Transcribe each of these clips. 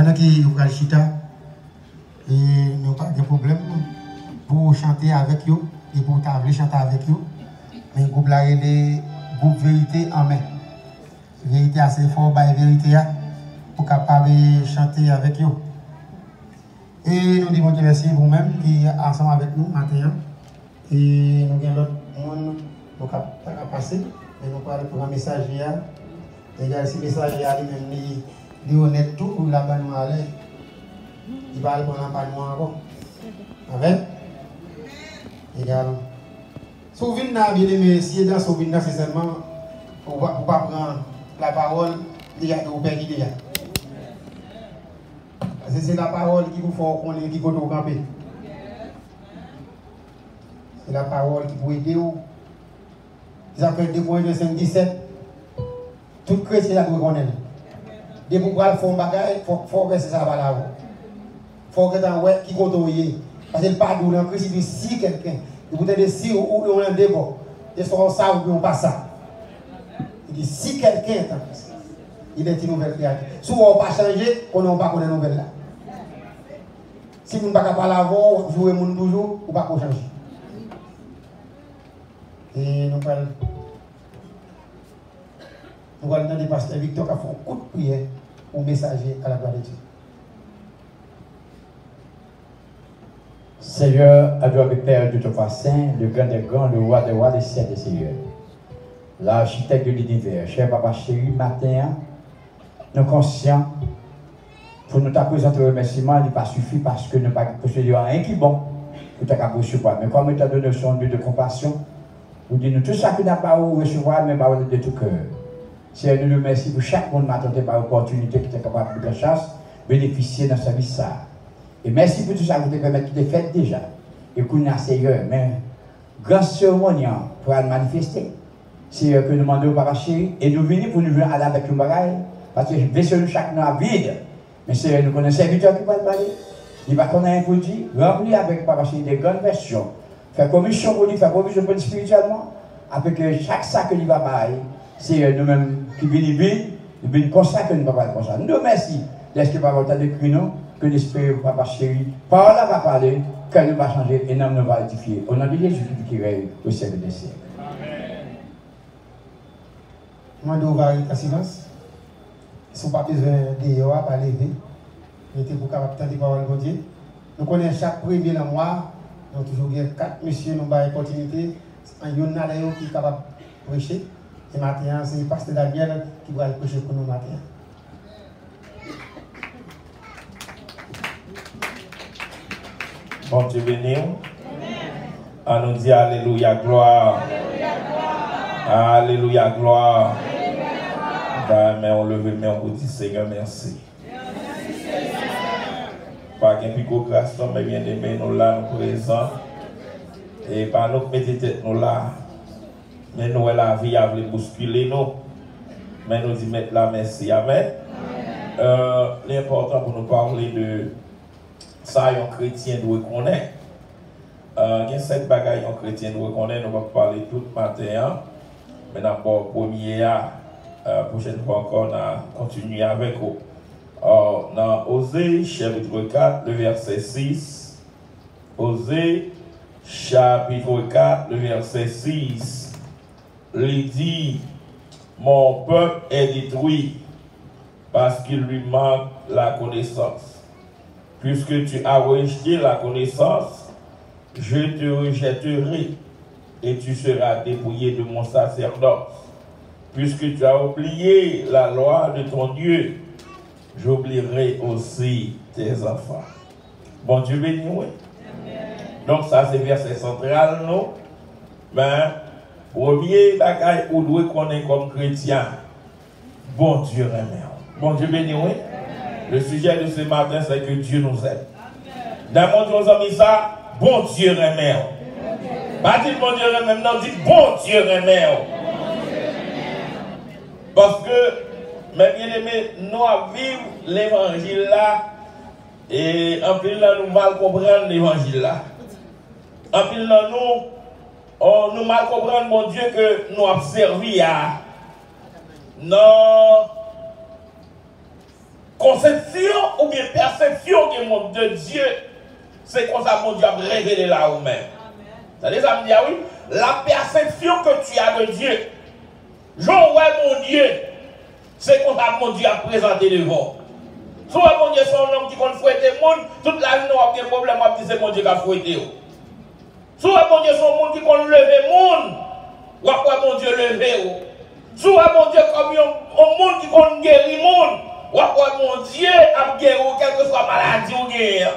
pendant qu'il y a chita, et nous pas de problème pour chanter avec eux et pour table chanter avec eux. Mais le groupe là est le groupe Vérité en main. Vérité assez fort, bah Vérité pour capable chanter avec eux. Et nous disons merci vous-même qui êtes ensemble avec nous matin. Et nous avons l'autre monde qui a passé. Et nous parlons pour un message hier. Et ce message hier, il est honnête tout pour la bonne aller. Il parle pour la bonne encore. Amen. Également. Souvenez-vous, bien aimé, si dans souvenez c'est seulement pour ne pas prendre la parole déjà de vous perdre déjà. Parce que c'est la parole qui vous fait qu'on est qui vous camper. C'est la parole qui vous aide. Ils appellent 2.5-17. Tout chrétien doit connaître. Dès que vous parlez de bagaille, il faut verser ça par là. Il faut que vous ayez qui côtoyer. Parce que le pardon, le Christ dit si quelqu'un, il vous dit si ou on a un débat, et soit ça ou on pas ça. Il dit si quelqu'un, il est une nouvelle créature. Si on ne pas changer, on n'a pas connaître une nouvelle là. Si vous ne pouvez pas parler avant, vous jouez toujours, vous ne pouvez pas changer. Et nous parlons. Nous allons demander pasteur Victor qui a fait un coup de prière au messager à la gloire de Dieu. Seigneur, adoré Père de ton Saint, le grand des grands, le roi des rois, le ciel des seigneurs. L'architecte de l'univers, cher papa chéri, matin, nous conscients, pour nous présenter le remerciement, il n'a pas suffi parce que nous n'avons pas possédé rien qui est bon pour te recevoir. Mais comme tu as donné son but de compassion, nous disons tout ça que nous n'avons pas recevoir, mais de tout cœur. Seigneur, nous le remercions pour chaque monde qui m'a par l'opportunité qui est capable de chance, bénéficier de sa vie ça. Et merci pour tout ça que vous permettez de faire déjà. Et qu'on a Seigneur, mais grâce cérémonie pour le manifester. Seigneur, que nous demandons au papa chéri, et nous venons pour nous venir aller avec le bagaille, parce que je veux chaque nom vide. Mais Seigneur, nous connaissons un serviteur qui va parler. Il va connaître un produit, rempli avec papa chéri des grandes versions. Faire commission pour lui, faire provision pour lui spirituellement, avec chaque sac qu'il va parler. C'est nous-mêmes qui venons consacrer nous papa comme ça. Nous remercions. Laisse-le pas avoir de cri nous, que l'esprit papa chéri, parole va parler, qu'elle nous va changer et nous va édifier. Au nom de Jésus qui règne au siècle des siècles. Amen. Moi, je vais arrêter silence. Ils ne sont pas besoin de pas lever. Ils étaient pour capable de parole de Dieu. Nous connaissons chaque premier mois. Nous avons toujours 4 messieurs qui ont une opportunité. Il y en a qui est capable de prêcher. Et maintenant, c'est le pasteur Daniel qui va prêcher pour nous maintenant. Bon Dieu béni. On nous dit Alléluia, gloire. Alléluia, gloire. Mais on lève, mais on dit Seigneur, merci. Pas qu'un pico grâce, mais bien aimé, nous là, nous présents. Et par nous méditer, nous là. Mais nous, la vie a voulu bousculer nous. Mais nous dit mettre la merci. Amen. L'important pour nous parler de ça, un chrétien doit connaître. Il y a 7 bagages un chrétien doit connaître. Nous allons parler tout le matin. Mais d'abord, premier, prochaine fois encore, on a continué avec vous. Dans Osée, chapitre 4, le verset 6. Osée, chapitre 4, le verset 6. Il dit, mon peuple est détruit parce qu'il lui manque la connaissance. Puisque tu as rejeté la connaissance, je te rejetterai et tu seras dépouillé de mon sacerdoce. Puisque tu as oublié la loi de ton Dieu, j'oublierai aussi tes enfants. Bon Dieu béni, oui. Donc ça c'est verset central, non? Ben, premier bagage où nous connaître comme chrétien, bon Dieu remet. Bon Dieu béni, oui. Le sujet de ce matin, c'est que Dieu nous aime. Dans mon Dieu, nous avons mis ça, bon Dieu remet. Pas dit bon Dieu remet, non, dit bon Dieu remet. Parce que, mes bien-aimés, nous vivons l'évangile là, et en plus là, nous mal comprendre l'évangile là. En plus là, nous mal comprendre, mon Dieu, que nous avons servi à nos conception ou bien perception que monde de Dieu, c'est comme ça mon Dieu a révélé là où même. C'est-à-dire, ça me dit, ah oui, la perception que tu as de Dieu, Jean, ouais, mon Dieu, c'est comme ça mon Dieu a présenté devant. Soit mon Dieu, c'est un homme qui compte fouetter le monde, toute la vie, nous avons des problèmes, on dit c'est mon Dieu qui a fouetté. Soit mon Dieu, c'est un monde qui compte lever le monde, ou après mon Dieu lever. Soit mon Dieu, comme un monde qui compte guérir le monde, ou après mon Dieu a guéri, quelle que soit maladie ou guerre.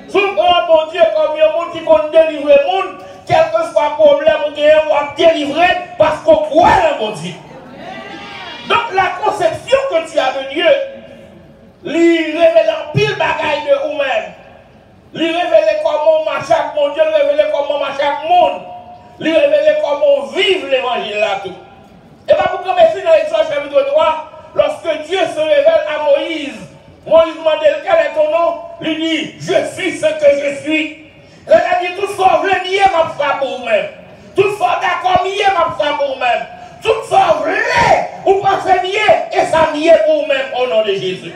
Soit mon Dieu, comme un monde qui compte délivrer le monde, quel que soit problème ou guerre, ou a délivré parce qu'on croit dans mon Dieu. Donc la conception que tu as de Dieu, lui révèle en pile bagaille de vous-même. Lui révèle comment marche chaque monde, Dieu révèle comment marche chaque monde. Lui révèle comment vivre l'évangile là tout. Et bien pour commencer dans l'Exode chapitre 3, lorsque Dieu se révèle à Moïse, Moïse demande quel est ton nom, lui dit, je suis ce que je suis. Il a dit, tout ça, vous voulez nier ma foi pour vous-même. Tout ça, d'accord, nier ma foi pour vous-même. Tout ça, vous voulez, vous pensez nier, et ça nier pour vous-même au nom de Jésus.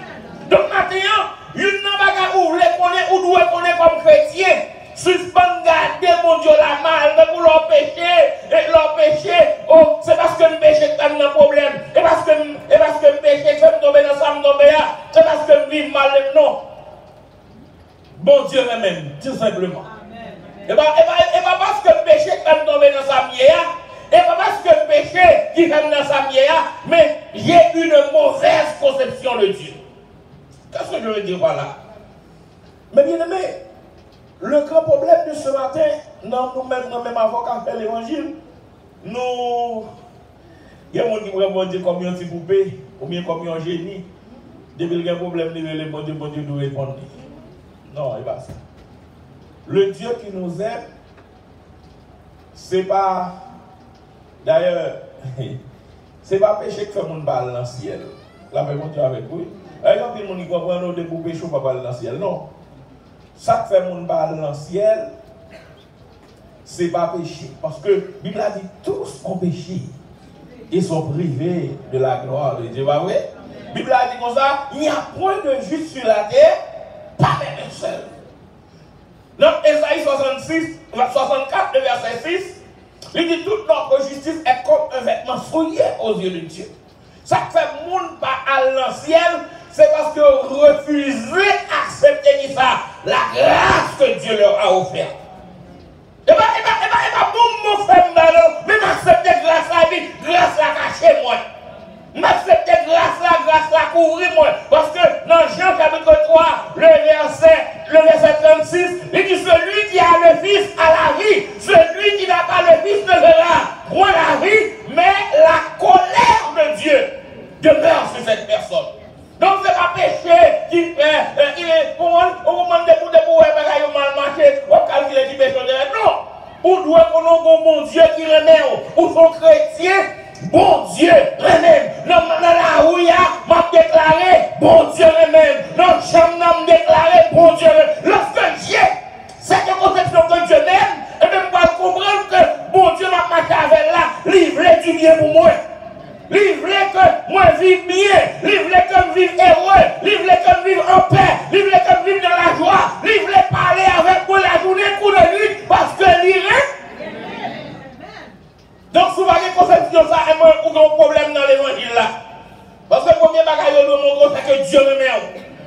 Donc maintenant, une bagarre où vous voulez connaître, ou doit connaître comme chrétien, suspend garder mon Dieu la mal, mais pour leur péché, oh, c'est parce que le péché est un problème, et parce que le péché fait me tomber dans ça, me tomber là, c'est parce que je vis mal, non. Bon Dieu même, tout simplement. Et pas parce que le péché fait me tomber dans sa mienne, et pas parce que le péché qui fait dans sa mienne, mais j'ai une mauvaise conception de Dieu. Qu'est-ce que je veux dire par là? Mais bien aimé, le grand problème de ce matin, nous-mêmes avocats qui fait l'évangile, nous, il y a des gens qui vont dire comme un petit poupée, ou bien comme un génie. Depuis qu'il y a un problème, bon Dieu nous répondre. Non, il va ça. Le Dieu qui nous aime, c'est pas, d'ailleurs, c'est pas péché que fait mon balle dans le ciel. La même Dieu avec vous. Par exemple, il y a des gens qui comprennent que pour pécher, on ne peut pas aller dans le ciel. Non. Ça qui fait mon balle dans le ciel, c'est pas péché. Parce que la Bible a dit tous ont péché. Ils sont privés de la gloire de Dieu. La Bible a dit comme ça, il n'y a point de juste sur la terre, pas même un seul. Dans Ésaïe 64, verset 6, il dit toute notre justice est comme un vêtement souillé aux yeux de Dieu. Ça fait monde pas à l'ancien, c'est parce que refusez d'accepter ça, la grâce que Dieu leur a offerte. Et bien, mon frère, même accepter grâce la cacher moi. M'accepter grâce la couvrir moi. Parce que dans Jean chapitre 3, le verset 36, il dit celui qui a le Fils a la vie, celui qui n'a pas le Fils ne verra point la vie, mais la colère de Dieu demeure sur cette personne. Donc c'est pas péché qui est pour on demande pour mal marché, on calcule qui péché non. Ou doit qu'on ait bon Dieu qui remet ou son chrétien. Bon Dieu, même dans la rue, m'a déclaré, bon Dieu, même dans la chambre, m'a déclaré, bon Dieu, lorsque j'ai cette conception que Dieu m'aime, et même pas comprendre que bon Dieu m'a marqué avec là, livrer du bien pour moi. Livrer que moi vive bien, livrer que je vive heureux, livrer que je vive en paix, livrer que je vive dans la joie, livrer parler avec moi la journée, coup de nuit, parce que l'irait. Donc, si vous avez une conception, ça a un problème dans l'évangile là. Parce que le premier bagage de mon gros, c'est que Dieu me met.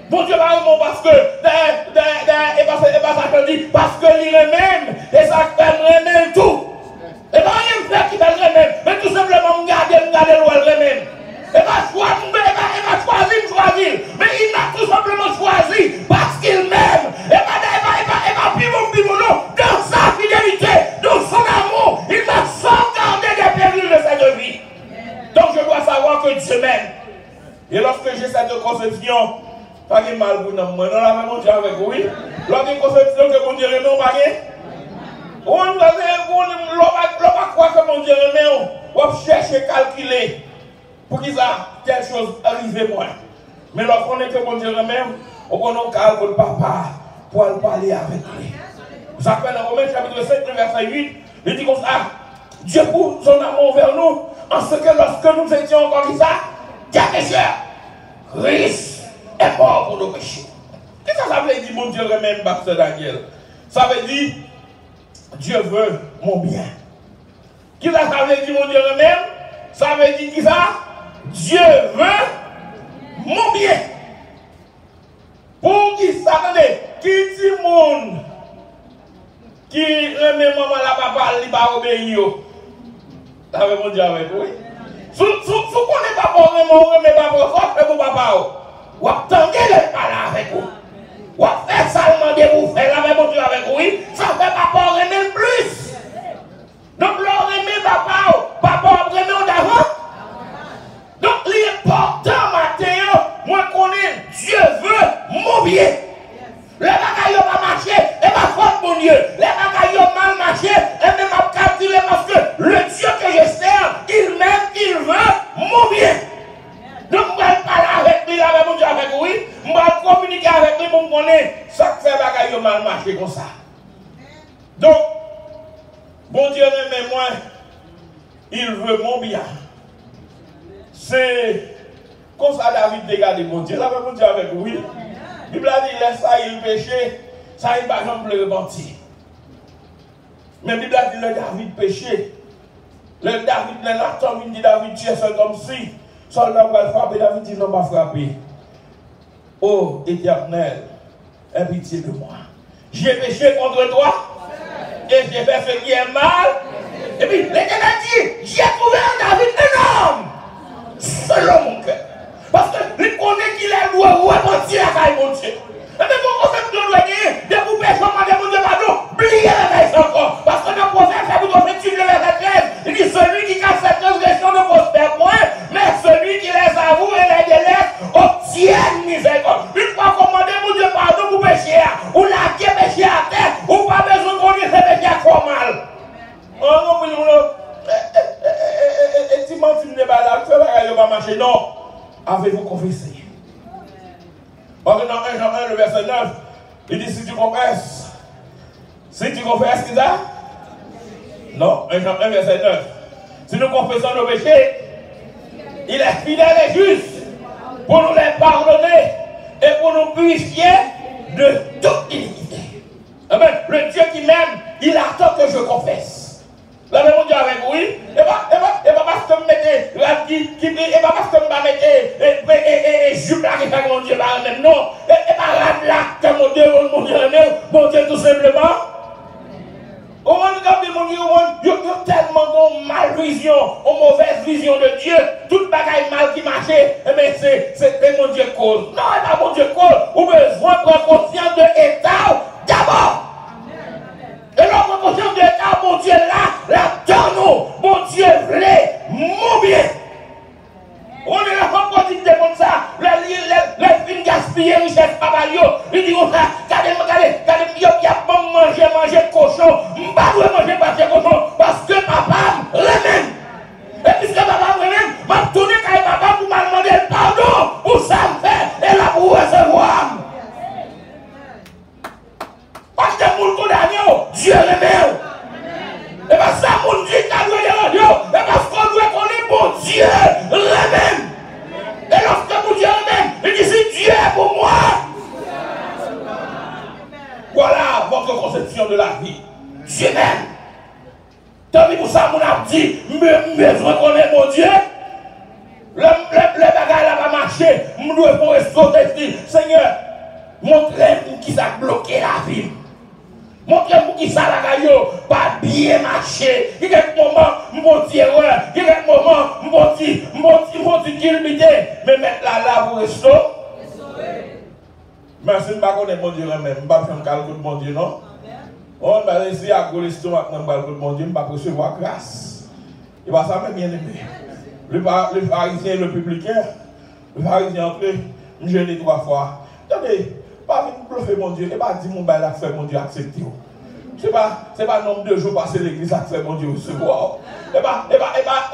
Bon Dieu va me parce que, et pas ça que dit, parce que il même, et ça fait même tout. Et pas rien faire qui fait le même, mais tout simplement me garder le même. Et pas choisir, mais il m'a tout simplement choisi parce qu'il m'aime. Et pas pivot, non, dans sa fidélité, dans son amour, il m'a sauvegardé des périls de cette vie. Donc je dois savoir que Dieu m'aime. Et lorsque j'ai cette conception, pas de mal pour nous, non, la même chose avec vous, oui. Lorsque une conception que mon Dieu non, pas on ne va croire que mon Dieu remet, on va chercher, calculer pour qu'il y ait telle chose arrive moi. Mais lorsqu'on est que mon Dieu remet, on connaît calcul papa pour aller parler avec lui. Ça fait dans Romains chapitre 7, verset 8, il dit comme ça, Dieu pour son amour vers nous, en ce que lorsque nous étions encore comme ça, des pécheurs, Christ est mort pour nos péchés. ça veut dire mon Dieu même, pasteur Daniel? Ça veut dire Dieu veut mon bien. Qui ça veut dire mon Dieu même? Ça veut dire qui ça? Dieu veut mon bien. Pour qui ça, attendez, qui dit monde qui remet maman la papa, il va obéir. Ça veut mon Dieu avec oui. Si vous ne pas pour remet papa, ça fait pour papa. Ou attendez le parler avec vous. Ou faire ça, demander pour faire la même Dieu avec vous. Ça fait papa remet plus. Donc, l'on remet papa, papa remet d'avant. Donc, l'important matin, moi connais, Dieu veut mon bien. Les bagailles n'ont pas marché, et ma faute, mon Dieu. Les bagailles ont mal marché, et même ma calculé parce que le Dieu que je sers, il m'aime, il veut mon bien. Donc, je vais parler avec lui, avec mon Dieu, avec lui. Je vais communiquer avec lui pour me connaître. Ça fait bagailles ont mal marché comme ça. Donc, bon Dieu, même moi, il veut mon bien. C'est comme ça David dégage mon Dieu. Là, mon Dieu avec lui. La Bible a dit, laisse ça, il péché, ça, il va jamais le repentir. Mais la Bible a dit, le David péché. Le David, le Nathan, il dit, David, tu es seul comme si. Soldat va frapper, David dit, non, pas frapper. Oh, Éternel, aie pitié de moi. J'ai péché contre toi, et j'ai fait ce qui est mal. Et puis, l'Éternel dit, j'ai trouvé en David un homme, selon mon cœur. Parce qu'il connaît qu'il est loin, repentir à mon Dieu. Et même mon concept de loyer, de vous pécher, mon Dieu, pardon, oubliez la veille encore. Parce que le prophète, vous devez tuer le verset 13. Il dit, celui qui casse cette transgression ne prospère point, mais celui qui les avoue et les délaisse obtient miséricorde. Une fois commandé, mon Dieu, pardon, vous péchez, ou la qui est péché à terre, ou pas besoin qu'on dise péché à trop mal. Oh non, mais et si mon film n'est pas là, ça va pas marcher, non. Avez-vous confessé? Parce que dans 1 Jean 1, le verset 9, il dit si tu confesses, qu'est-ce ça? Non, 1 Jean 1, verset 9. Si nous confessons nos péchés, il est fidèle et juste pour nous les pardonner et pour nous purifier de toute iniquité. Amen. Le Dieu qui m'aime, il attend que je confesse. La même Dieu avec oui, et pas parce que je mette, et pas parce que je mette, et jupe là qui fait mon Dieu là même, non, et pas là que mon Dieu tout simplement. Au moins, mon Dieu, il y a tellement de malvision, de mauvaise vision de Dieu, toute bagaille mal qui marchait, mais c'est mon Dieu cause. Non, c'est pas mon Dieu cause, ou besoin de prendre conscience de l'état d'abord. Et l'homme conscience de l'état, mon Dieu là, dans nous, mon Dieu voulait mon bien. On est là encore dit comme ça, les films gaspillés, richesse, pabalio, il dit comme ça, regardez, il y a pas manger cochon, je ne vais pas manger cochon, parce que papa remène. Et puisque papa remène, je vais tourner quand papa pour me demander pardon, pour ça me fait, et là pour recevoir. Parce que pour le condamner, Dieu remène. Et bien ça, mon Dieu, tu as doué de l'audio, et parce qu'on doit connaître mon Dieu remène. Et lorsque mon Dieu remène, il dit si Dieu est pour moi. Voilà votre conception de la vie. Dieu m'aime. Tant pis pour ça, mon a dit, mais je reconnais mon Dieu. Le bagage là va marcher. Je dois pour rester. Seigneur, montrez-moi qui ça bloqué la vie. Montrez-moi qui ça la gagne, pas bien marché. Il y a un moment, mon Dieu, il y a un moment, mon Dieu, qu'il m'idée. Mais mettre là pour rester. Merci, je ne connais pas mon Dieu même. Je ne vais pas faire un calcul de mon Dieu, non? On va essayer à gauler l'estomac, je ne vais pas faire mon Dieu, je ne vais pas recevoir grâce. Et bien ça m'a bien aimé. Le pharisien et le publicain, le pharisien entré, je l'ai 3 fois. Attendez, pas venir bluffer mon Dieu, et pas dire mon bail à faire mon Dieu accepter. C'est pas le nombre de jours passés l'église à faire mon Dieu recevoir. Et pas,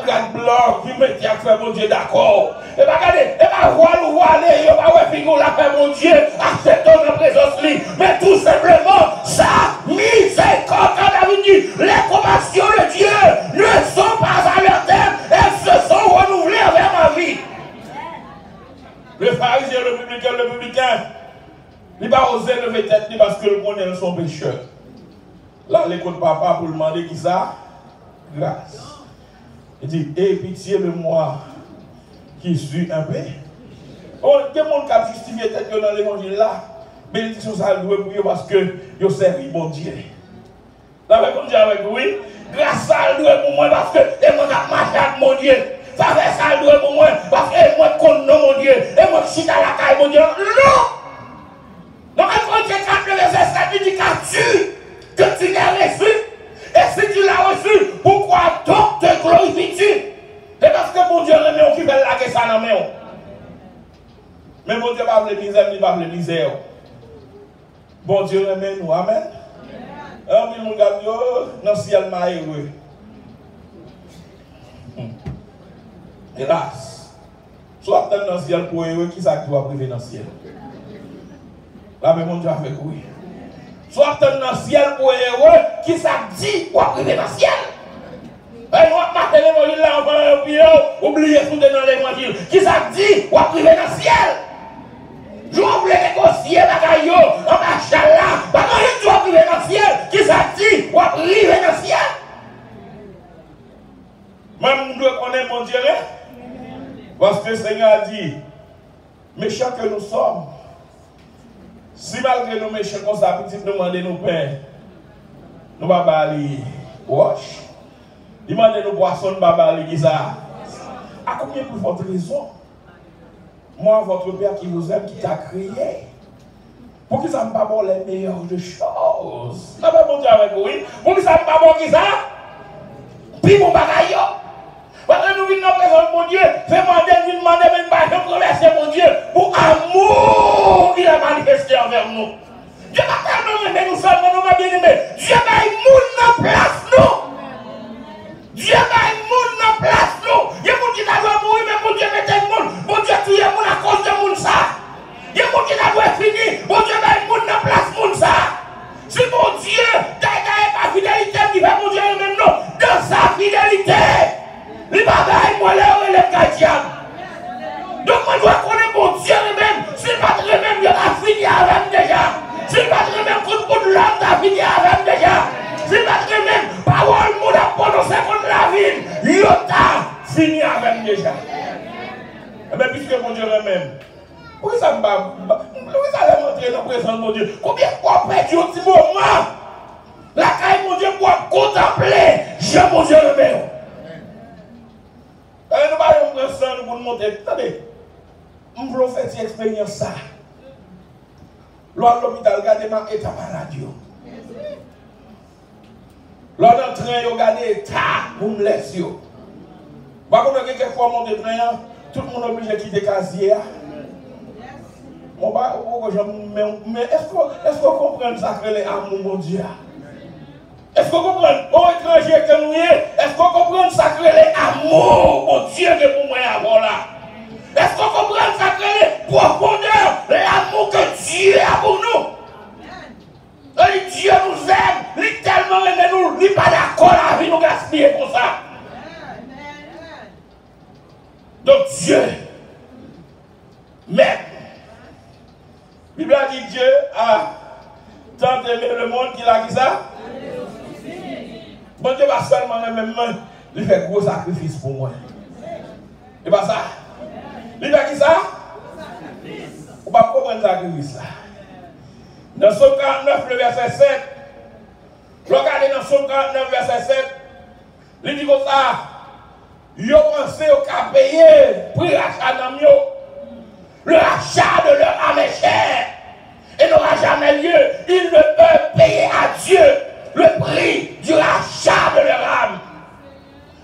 regarde blanc qui me dit à faire mon Dieu d'accord. Et pas, regardez, et pas, voiler, et pas, ouais, figure la faire mon Dieu, acceptons notre présence libre. Mais tout simplement, sa miséricorde, quand David dit, les compassions de Dieu ne sont pas à leur terme, elles se sont renouvelées envers ma vie. Le pharisien, le publicain, Il va oser lever tête parce que le connaît son pécheur. Là, l'écoute papa pour demander qui ça? Grâce. Il dit, aie pitié de moi qui suis un peu. Oh, il y a des gens qui ont justifié tête dans l'évangile là. Bénédiction ça doit pour eux parce que ils servent mon Dieu. Là, on dit avec oui, grâce ça doit pour moi parce que je marche avec mon Dieu. Ça fait ça doit pour moi parce que moi je connais mon Dieu. Et moi je suis à la caille mon Dieu. Non! Donc, quand Dieu capte le verset 7, il dit que tu l'as reçu. Et si tu l'as reçu, pourquoi donc te glorifies-tu? C'est parce que mon Dieu remet on qui veut laguer ça dans la main. Mais mon Dieu va le misère, il va le misère. Bon Dieu remet nous. Amen. Un peu nous gagne dans le ciel heureux. Hélas. Soit dans le ciel pour heureux, qui ça doit priver dans le ciel? Là, mais mon Dieu avec oui. Soit dans le ciel pour heureux, qui ça dit pour priver dans le ciel? Et moi, je vais l'évangile là, oubliez tout dans l'évangile. Qui ça dit pour priver dans le ciel? Je voulais négocier la gaillot, en marchant là, parce que je dois priver dans le ciel. Qui ça dit pour priver dans le ciel? Même nous devons connaître mon Dieu, parce que le Seigneur a dit, méchants que nous sommes, si malgré nos méchants comme ça, petit nous demander nos pères, nous ne pouvons pas aller wash, demander nos poissons, nous ne pouvons pas aller qui ça. À combien pour votre raison? Moi, votre Père qui vous aime, qui t'a créé, pour qu'il ne soit pas bon les meilleures des choses. Ça va monter avec vous, pour qu'il ne soit pas bon qui ça? Puis mon bagaille. Parce que nous venons présenter mon Dieu, nous demander même pas de remercier mon Dieu pour l'amour qu'il a manifesté envers nous. Dieu n'a pas tellement aimé nous seuls, mais nous m'a bien aimé. Dieu m'a mis dans place nous. Dieu m'a mis dans place nous. Il y a des gens qui doivent mourir, mais mon Dieu mettait le monde. Mon Dieu tué le monde à cause de monde ça. Il y a des gens qui doivent finir. Mon Dieu m'a mis dans place monde ça. Si mon Dieu n'a pas fidélité, il va mon Dieu même non. Dans sa fidélité. Il va faire moi là où il est chrétien. Donc, moi, je dois connaître mon Dieu lui-même. S'il va te même, il a fini avec déjà. S'il va te même, coup de l'homme, il a fini avec déjà. S'il va te même, parole, mon a prononcé contre la ville, il a fini avec déjà. Mais puisque mon Dieu lui-même, pourquoi ça allait montrer dans la présence de mon Dieu? Combien de fois perdu au petit moment? La caille, mon Dieu, pour contempler, je mon Dieu lui-même. Nous allons prendre nous pour nous montrer. Attendez, nous voulons faire cette expérience. Lors de l'hôpital, regardez ma état maladie. Lors d'un train, regardez l'état pour me laisser. Par contre, quelquefois, mon train, tout le monde est obligé de quitter le casier. Mais est-ce que vous comprenez ça que les amours, mon Dieu? Est-ce que vous comprenez? Oh, étranger que nous sommes, est-ce que vous comprenez ça que les amours, mon Dieu, que pour moi avoir là? Est-ce que vous comprenez ça que les profondeurs, l'amour que Dieu a pour nous? Et Dieu nous aime, il est tellement aimé nous, il n'est pas d'accord à vie nous gaspiller pour ça. Donc Dieu, même, la Bible a dit Dieu a tant aimé le monde qu'il a dit ça. Bon Dieu va seulement même il fait gros sacrifice pour moi. Et pas ça. Il fait qui ça? On va comprendre le sacrifice là. Dans Somme 49, le verset 7. Regardez dans Somme 49, verset 7. Il dit comme ça. Ils ont pensé qu'à payer prix rachat dans le rachat de leur âme chère. Et n'aura jamais lieu. Ils ne peuvent payer à Dieu le prix du rachat de leur âme.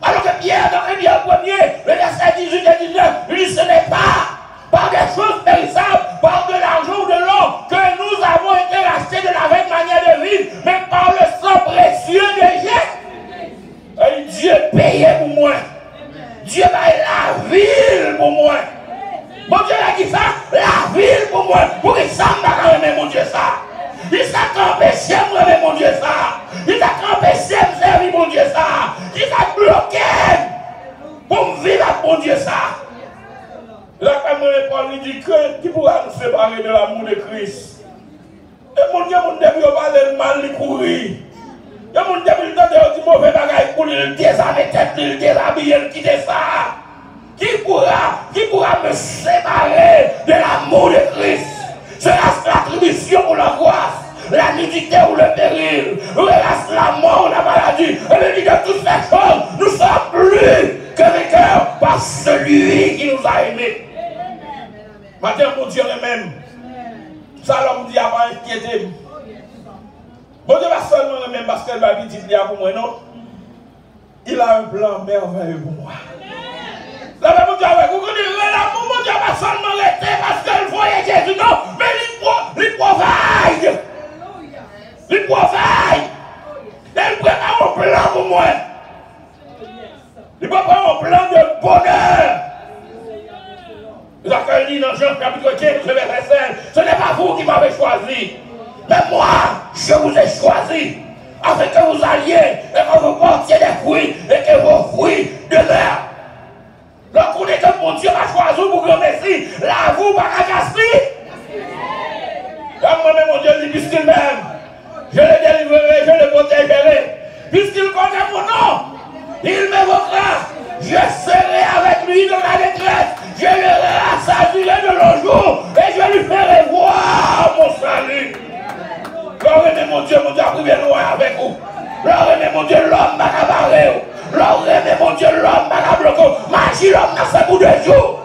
Alors que Pierre, dans 1 Pierre 1er, le verset 18 et 19, lui, ce n'est pas par des choses périssables, par de l'argent ou de l'or, que nous avons été rachetés de la même manière de vivre, mais par le sang précieux de Jésus. Et Dieu payait pour moi. Dieu m'a la ville pour moi. Mon Dieu a dit ça, la ville pour moi. Pour qu'il s'en m'a remis, mon Dieu, ça. Il s'est empêché de me mon Dieu ça. Il s'est empêché de me servir mon Dieu ça. Il s'est bloqué pour me vivre avec mon Dieu ça. Là, comme Paul dit que qui pourra nous séparer de l'amour de Christ? monde qui a parlé de mal, il courir. Il y a des gens qui ont dit mauvais bagaille pour lui déshabiller tête, lui déshabiller, il quitte ça. Qui pourra me séparer de l'amour de Christ? C'est l'attribution ou l'angoisse, la nudité ou le péril, la mort ou la maladie. Et le dit de toutes ces choses, nous sommes plus que vainqueurs par celui qui nous a aimés. Matin, mon Dieu, même. Ça, l'homme dit à pas inquiéter. Bon Dieu, pas seulement le même parce qu'elle va dire pour moi, non. Il a un plan merveilleux pour moi. Là, mon Dieu, vous connaissez l'amour, mon Dieu, pas seulement l'été parce qu'elle voyait Jésus, non, mais il provide. Il provide. Il prépare un plan pour moi. Il prépare un plan de bonheur. Vous avez dit dans Jean chapitre 15, verset 5, ce n'est pas vous qui m'avez choisi, mais moi, je vous ai choisi, afin que vous alliez et que vous portiez des fruits et que vos fruits demeurent. Donc, on est que mon Dieu m'a choisi pour grand Messie, là, vous, pas qu'à casser. Moi-même, mon Dieu dit, puisqu'il m'aime, je le délivrerai, je le protégerai. Puisqu'il connaît mon nom, il m'évoquera. Je serai avec lui dans la détresse. Je le rassasirai de nos jours et je lui ferai voir mon salut. L'homme mon Dieu a pris loin avec vous. L'homme mon Dieu, l'homme m'a cabaré. L'homme mon Dieu, l'homme m'a bloqué. Magie, l'homme dans ce bout de jour.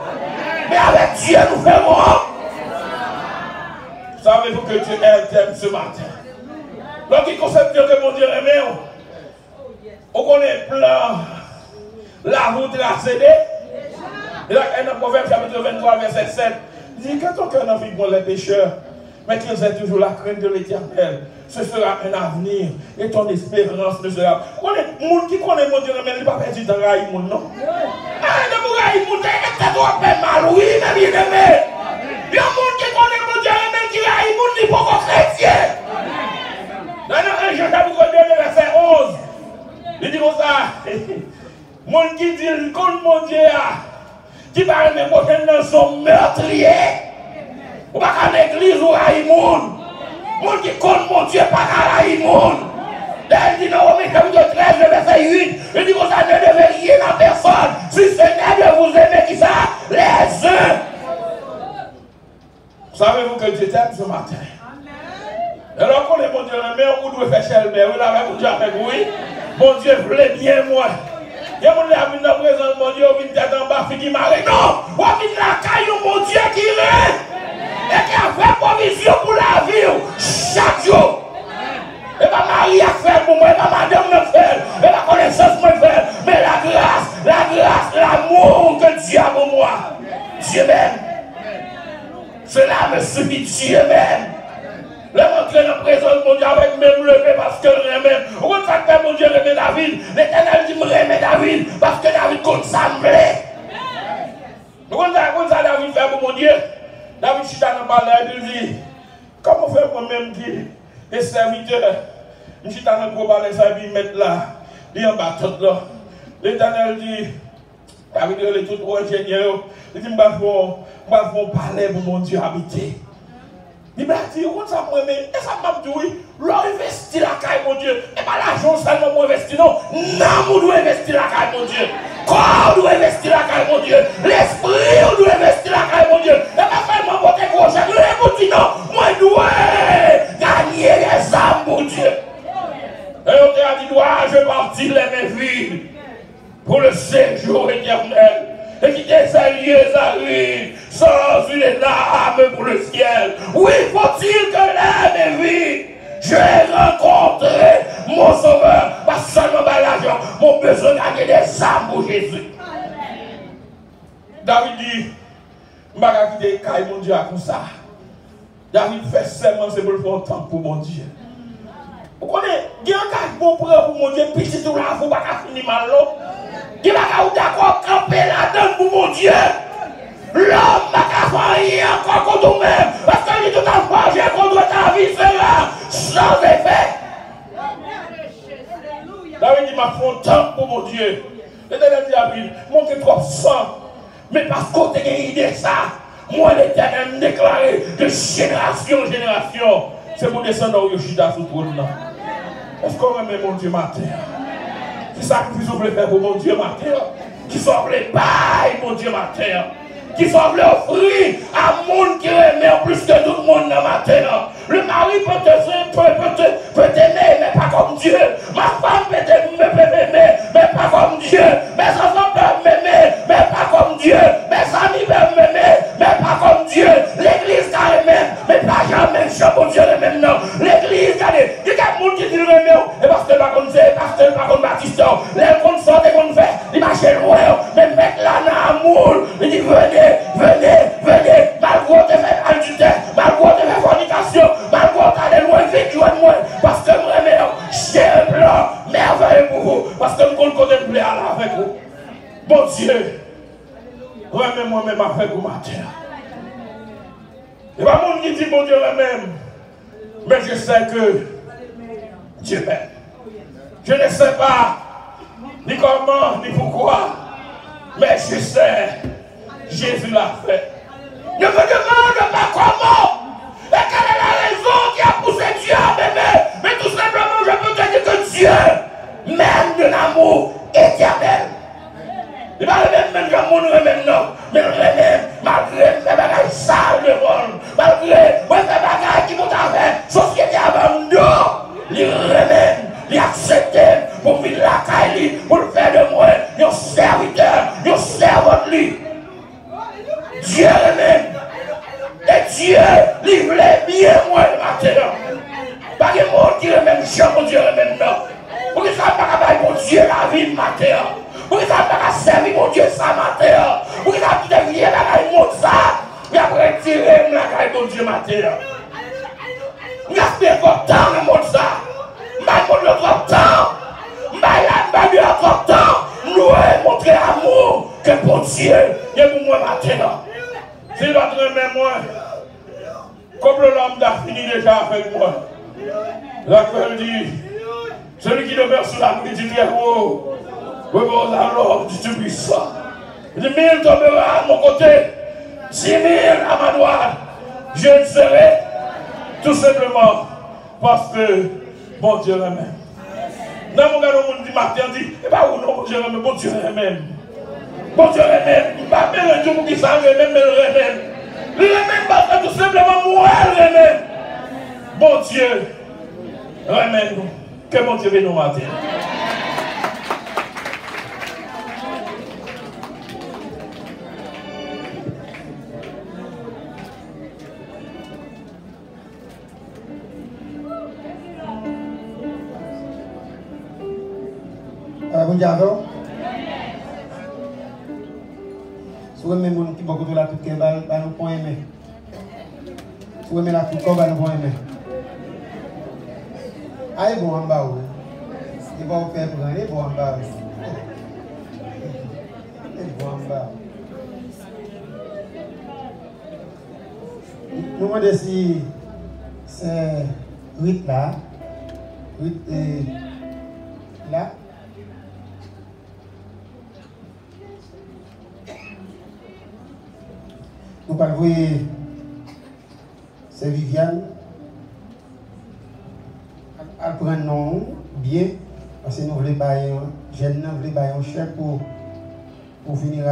Mais avec Dieu, nous ferons. Savez-vous que Dieu t'aime ce matin? Donc il concerne Dieu que mon Dieu aimé. On connaît plein. La route l'a cédé. Et là, dans Proverbe chapitre 23, verset 7, il dit que ton cœur n'envie pour les pécheurs, mais qu'ils aient toujours la crainte de l'Éternel. Ce sera un avenir et ton espérance ne sera pas. Les gens qui connaissent mon Dieu, mais ils ne pas perdu dans la monde, non? Ah, de mon raï, mon Dieu, c'est trop mal, oui, mais bien aimé. Il y a des gens qui connaissent mon Dieu, mais qui raï, mon Dieu, pour chrétien. Dans 1 Jean chapitre 2, verset 11, il dit comme ça. Mon qui dit contre mon Dieu, qui parle de prochaines dans son meurtrier. Ou pas qu'à l'église ou à Imoun. Mon qui contre mon Dieu, pas qu'à la Imoun. Il dit dans Romains chapitre 13, verset 8, il dit que ça ne devait rien à personne, si ce n'est de vous aimer qui ça, les uns. Savez-vous que Dieu t'aime ce matin? Alors qu'on est mon Dieu, mais on doit faire cher, mais oui, là, mon Dieu avec oui. Mon Dieu voulait bien moi. Il y a mon Dieu qui est présent, mon Dieu, qui est en bas, qui marre. Non, on vient la caillou, mon Dieu qui est. Et qui a fait provision pour la vie chaque jour. Et pas Marie a fait pour moi, et pas madame a fait, et pas connaissance m'a fait, mais la grâce, l'amour que Dieu a pour moi. Dieu m'aime. Cela me suffit, Dieu m'aime. Le montrer dans la présence de mon Dieu avec même levé parce que je l'aime. Au contraire, mon Dieu aimait David. L'Éternel dit me aimait David parce que David compte s'embler. Au contraire, David fait pour mon Dieu. David chita dans parler, il dit comment faire moi-même qui est serviteur. Je chita dans le parler, ça il met là, il en bas tout là. L'Éternel dit David il est tout ingénieur. Il dit je vais parler pour mon Dieu habiter. Il m'a dit, on ça moi mais et ça m'a dit oui, l'investir la caille mon Dieu. Et pas l'argent seulement pour investir non. L'amour doit investir la caille mon Dieu. Corps doit investir la caille mon Dieu. L'esprit doit investir la caille mon Dieu. Et pas seulement pour tes gros chèques. Le dit non, moi dois gagner les âmes mon Dieu. Et on t'a dit dois-je partir les mes vies pour le séjour éternel. Et qui ces lieux arrivent sans une âme pour le ciel. Oui, faut-il que l'âme vive. Je vais rencontrer mon sauveur. Pas seulement par l'argent, mon besoin de gagner des âmes pour Jésus. David dit, je ne vais pas quitter mon Dieu comme ça. David fait seulement c'est pour le faire temps pour mon Dieu. Vous connaissez, il y a un cas bon pour mon Dieu, petit tout là, vous ne pouvez pas finir mal. Qui va d'accord camper là-dedans pour mon Dieu. L'homme n'a qu'à faire rien encore contre nous-mêmes. Parce que tout à projet contre ta vie sera sans effet. David dit, m'a fait un temps pour mon Dieu. L'Éternel dit à David, mon Dieu trop sang. Mais parce qu'on a une idée de ça, moi l'Éternel me déclaré de génération en génération. C'est pour descendre au Yoshida sous trône. Est-ce qu'on remet mon Dieu matin? Qui sacrifice vous voulez faire pour mon Dieu matin? Qui sont voulez bailler mon Dieu matin? Qui sont voulez offrir à monde qui remet plus que tout le monde dans ma terre? Le mari peut t'aimer, mais pas comme Dieu. Ma femme peut m'aimer, mais pas comme Dieu. Mes enfants peuvent m'aimer, mais pas comme Dieu. Mes amis peuvent m'aimer, mais pas comme Dieu. L'église quand même, mais pas jamais. Je mon Dieu le même nom. L'église, regardez, il y a des gens qui disent le même nom. Et parce que par contre, c'est parce que par contre, Baptiste, les qu'on sort et qu'on fait, ils marchent loin. Mais mettre là dans l'amour, il dit venez, malgré te faire adultère, malgré te faire fornication, malgré t'aller loin, vite, loin, parce que moi-même, j'ai un plan merveilleux pour vous, parce que nous contempler avec vous. Bon Dieu, remets moi-même avec vous, matin. Il n'y a pas de monde qui dit bon Dieu moi-même, mais je sais que Dieu m'aime. Je ne sais pas ni comment, ni pourquoi, mais je sais, Jésus l'a fait. Ne me demande pas comment et quelle est la raison qui a poussé Dieu à m'aimer. Mais tout simplement, je peux te dire que Dieu m'aime d'un amour éternel. Il va même l'amour nous même non. Mais nous même, malgré mes bagages sales de monde, malgré mes bagages qui m'ont fait, société abandon, il remène, il accepte pour vivre la caille, pour le faire de moi, un serviteur, un servante lui. Dieu même. Et Dieu, il voulait bien moi le matin. Pas de monde qui est même chien, mon Dieu, le même nom. Pour que ça ne pas faire mon Dieu la vie le matin. Pour que ça ne pas servir mon Dieu ça matin. Pour que ça ne vienne la monde ça. Et après tirer la caille mon Dieu matin. Il a fait trop temps le monde ça. Mal le trop temps. Mal le trop temps. Nous montrer l'amour que pour Dieu et pour moi matin. Si votre moi, comme le lambda fini déjà avec moi, la Bible dit, celui qui demeure sous la pluie du très haut, repose alors du Tout-Puissant. Il dit, 1000 tombera à mon côté, 6000 à ma droite, je ne serai tout simplement parce que mon Dieu même. Dans mon gars, on dit matin, on dit, et pas où non, mon Dieu même, mon Dieu même. Bon Dieu remède, il ne va pas mélanger pour qu'il s'en remède, mais le remède. Le remède parce que tout simplement moi le remède. Bon Dieu, remède nous. Que mon Dieu vienne nous matin. Bon Dieu, si vous aimez les gens qui sont la toute nous pouvons aimer. Si vous aimez la toute nous pouvons aimer. Ah, il est bon en bas. Il va vous faire prendre, il est bon en bas. Il est bon en bas. Nous demandons si c'est 8 là. 8 là. Nous allons voir, c'est Viviane. Elle prend nom bien, parce que nous voulons bailler un chèque pour finir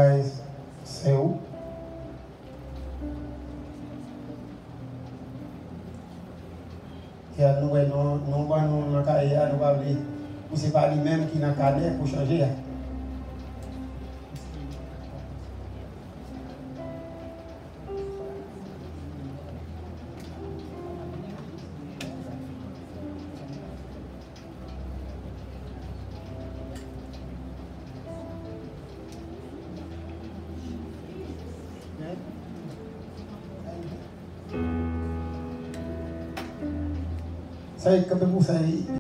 c'est où. Et nous allons nous c'est pas lui-même qui n'a qu'à pour changer. Saya ketemu saya